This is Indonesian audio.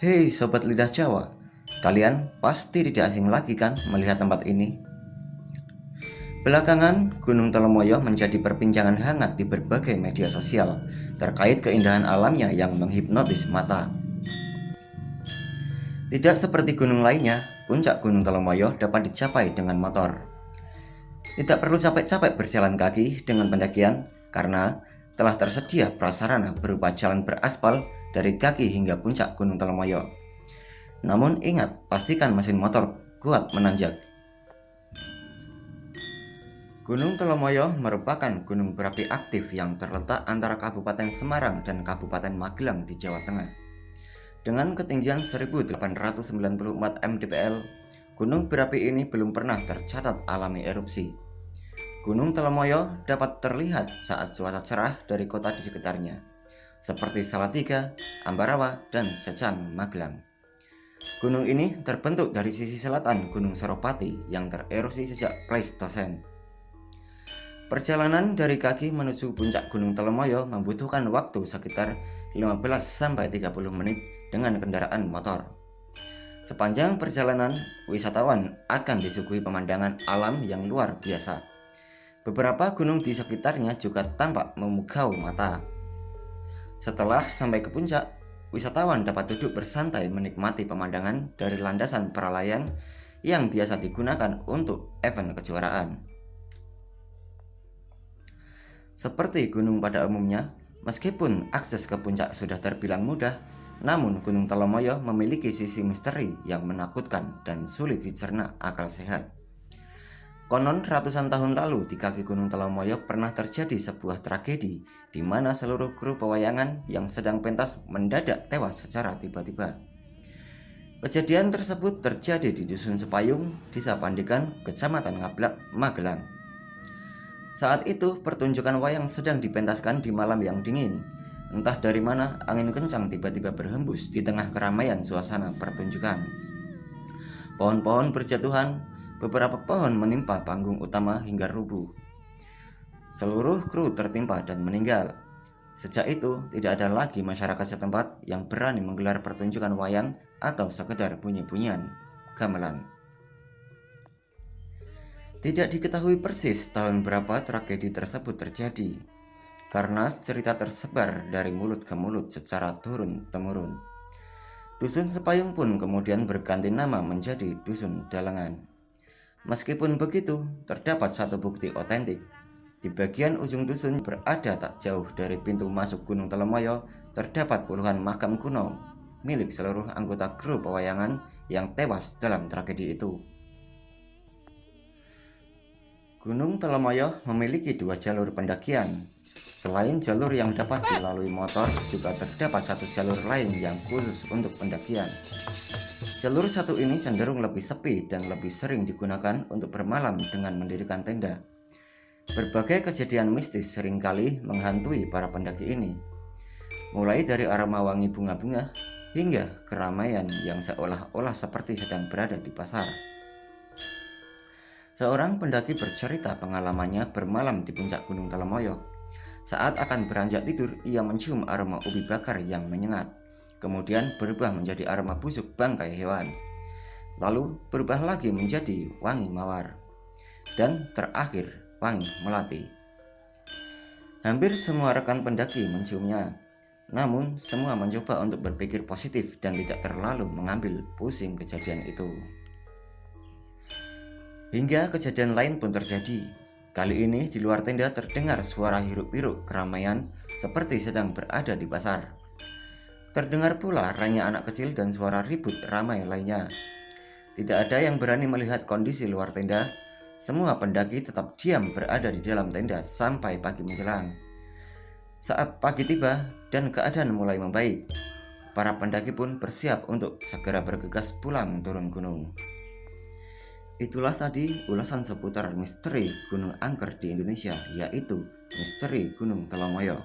Hei Sobat Lidah Jawa, kalian pasti tidak asing lagi kan melihat tempat ini? Belakangan, Gunung Telemoyo menjadi perbincangan hangat di berbagai media sosial terkait keindahan alamnya yang menghipnotis mata. Tidak seperti gunung lainnya, puncak Gunung Telemoyo dapat dicapai dengan motor. Tidak perlu capek-capek berjalan kaki dengan pendakian karena telah tersedia prasarana berupa jalan beraspal dari kaki hingga puncak Gunung Telemoyo. Namun ingat, pastikan mesin motor kuat menanjak. Gunung Telemoyo merupakan gunung berapi aktif yang terletak antara Kabupaten Semarang dan Kabupaten Magelang di Jawa Tengah. Dengan ketinggian 1894 mdpl, gunung berapi ini belum pernah tercatat alami erupsi. Gunung Telemoyo dapat terlihat saat cuaca cerah dari kota di sekitarnya, seperti Salatiga, Ambarawa, dan Secang, Magelang. Gunung ini terbentuk dari sisi selatan Gunung Seropati yang tererosi sejak Pleistosen. Perjalanan dari kaki menuju puncak Gunung Telemoyo membutuhkan waktu sekitar 15-30 menit dengan kendaraan motor. Sepanjang perjalanan, wisatawan akan disuguhi pemandangan alam yang luar biasa. Beberapa gunung di sekitarnya juga tampak memukau mata. Setelah sampai ke puncak, wisatawan dapat duduk bersantai menikmati pemandangan dari landasan peralayan yang biasa digunakan untuk event kejuaraan. Seperti gunung pada umumnya, meskipun akses ke puncak sudah terbilang mudah, namun Gunung Telemoyo memiliki sisi misteri yang menakutkan dan sulit dicerna akal sehat. Konon ratusan tahun lalu di kaki Gunung Telemoyo pernah terjadi sebuah tragedi di mana seluruh kru pewayangan yang sedang pentas mendadak tewas secara tiba-tiba. Kejadian tersebut terjadi di Dusun Sepayung, Desa Pandekan, Kecamatan Ngablak, Magelang. Saat itu pertunjukan wayang sedang dipentaskan di malam yang dingin. Entah dari mana angin kencang tiba-tiba berhembus di tengah keramaian suasana pertunjukan. Pohon-pohon berjatuhan. Beberapa pohon menimpa panggung utama hingga rubuh. Seluruh kru tertimpa dan meninggal. Sejak itu, tidak ada lagi masyarakat setempat yang berani menggelar pertunjukan wayang atau sekedar bunyi-bunyian gamelan. Tidak diketahui persis tahun berapa tragedi tersebut terjadi, karena cerita tersebar dari mulut ke mulut secara turun-temurun. Dusun Sepayung pun kemudian berganti nama menjadi Dusun Dalengan. Meskipun begitu, terdapat satu bukti otentik. Di bagian ujung dusun berada tak jauh dari pintu masuk Gunung Telemoyo, terdapat puluhan makam kuno milik seluruh anggota kru pewayangan yang tewas dalam tragedi itu. Gunung Telemoyo memiliki dua jalur pendakian. Selain jalur yang dapat dilalui motor, juga terdapat satu jalur lain yang khusus untuk pendakian. Jalur satu ini cenderung lebih sepi dan lebih sering digunakan untuk bermalam dengan mendirikan tenda. Berbagai kejadian mistis seringkali menghantui para pendaki ini, mulai dari aroma wangi bunga-bunga hingga keramaian yang seolah-olah seperti sedang berada di pasar. Seorang pendaki bercerita pengalamannya bermalam di puncak Gunung Telemoyo. Saat akan beranjak tidur, ia mencium aroma ubi bakar yang menyengat. Kemudian berubah menjadi aroma busuk bangkai hewan, lalu berubah lagi menjadi wangi mawar, dan terakhir wangi melati. Hampir semua rekan pendaki menciumnya, namun semua mencoba untuk berpikir positif dan tidak terlalu mengambil pusing kejadian itu. Hingga kejadian lain pun terjadi. Kali ini di luar tenda terdengar suara hiruk-pikuk keramaian seperti sedang berada di pasar. Terdengar pula ranya anak kecil dan suara ribut ramai lainnya. Tidak ada yang berani melihat kondisi luar tenda. Semua pendaki tetap diam berada di dalam tenda sampai pagi menjelang. Saat pagi tiba dan keadaan mulai membaik, para pendaki pun bersiap untuk segera bergegas pulang turun gunung. Itulah tadi ulasan seputar misteri gunung angker di Indonesia, yaitu misteri Gunung Telemoyo.